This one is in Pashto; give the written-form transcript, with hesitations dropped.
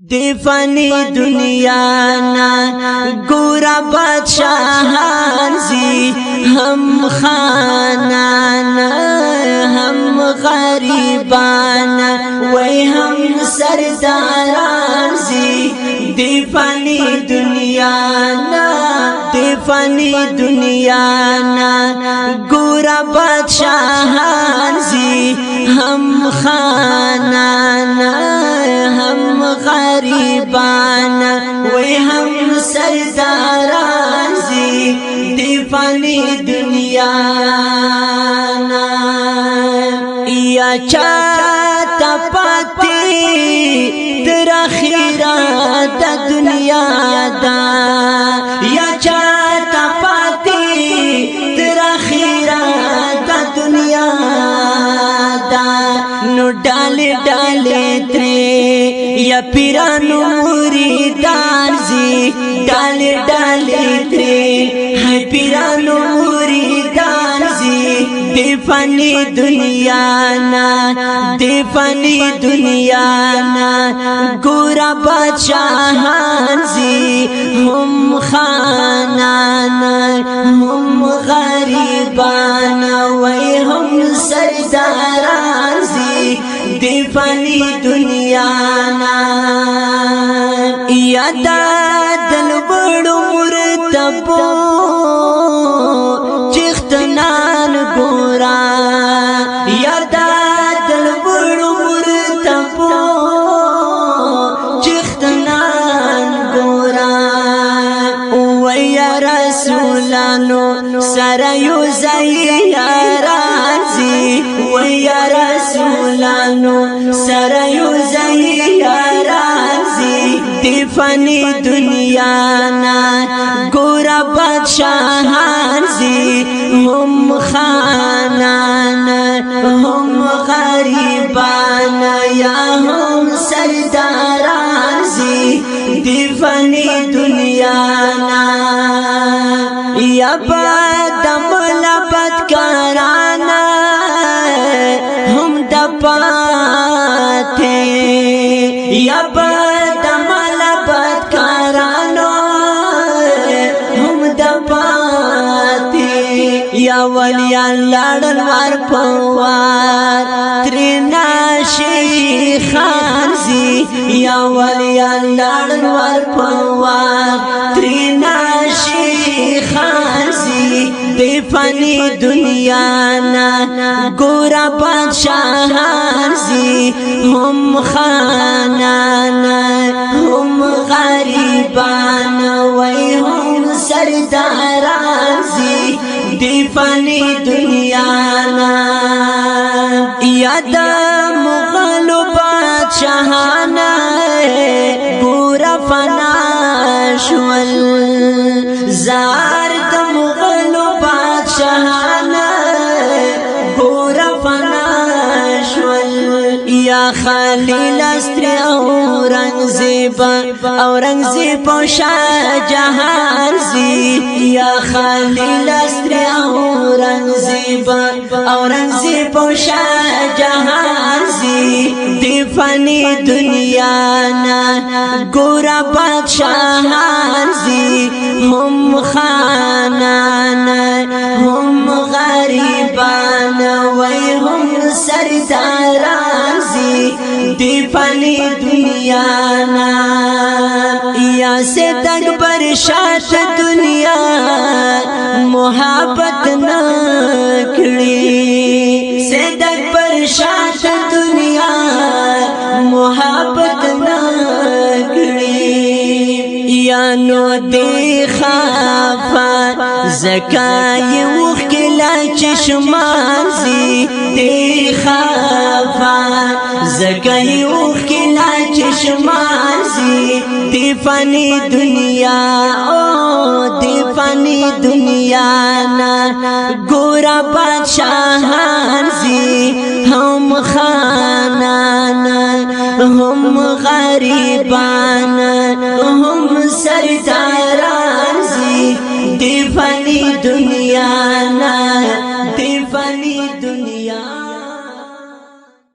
دی فانی دنیا نا گورا بادشاہان زی ہم خانان ہم غریبان وی ہم سرداران زی دی فانی دنیا نا گورا بادشاہان زی ہم خانان ہم غریبان وی ہم سرداران زی دی فانی دنیا نا یا چاہتا پاتی در آخرت دنیا دا یا چاہتا پاتی در آخرت دنیا دا نو ڈالے ڈالے ترے یا پیرانو مریدان زی ڈالے ڈالے ترے ہے پیرانو مریدان زی دی فانی دنیا نا گورا بادشاہان زی ہم خانان ہم غریبان وی ہم سرداران زی دی فانی دنیا نا یادا دل بڑو مرتبو چختنان گورا یادا دل بڑو مرتبو چختنان گورا ویا رسولانو سرایو زیاران زی ویا رسولانو سرایو زیاران زی دی فانی دنیا نا گورا بادشاہان زی ہم خانان ہم غریبان یا ہم سرداران زی دی فانی دنیا نا یا بادم لبت کرانا ہم دپاتے یا بادم لبت کرانا ہم دپاتے یا ولیان لڑن وار پوار ترینا شیخان زی یا ولیان لڑن وار پوار ترینا شیخان زی دی فانی دنیا نا گورا بادشاہان زی ہم خانان ہم غریبان وی ہم سرداران زی دی فانی دنیا نا یادا مغلو بادشاہان گورا فنا شول زار دا مغلو بادشاہان گورا فنا شول یا خلیل استری اورنگزیب شاہ جہان زی یا خلیل استری اورنگزیب شاہ جہان زی دی فانی دنیا نا گورا بادشاہان زی ہم خانان ہم غریبان وی ہم سرداران زی دی فانی دنیا نا یا سے تکبر شاش دنیا محبت نہ کڑی سے تکبر شاش دنیا محبت نہ کڑی یا نو دی خافا زکای وخلا چشمان زی دی خافا زکای وخلا چشمان زی دی فانی دنیا دی فانی دنیا نا گورا بادشاہان زی ہم خانان ہم غریبان ہم سردار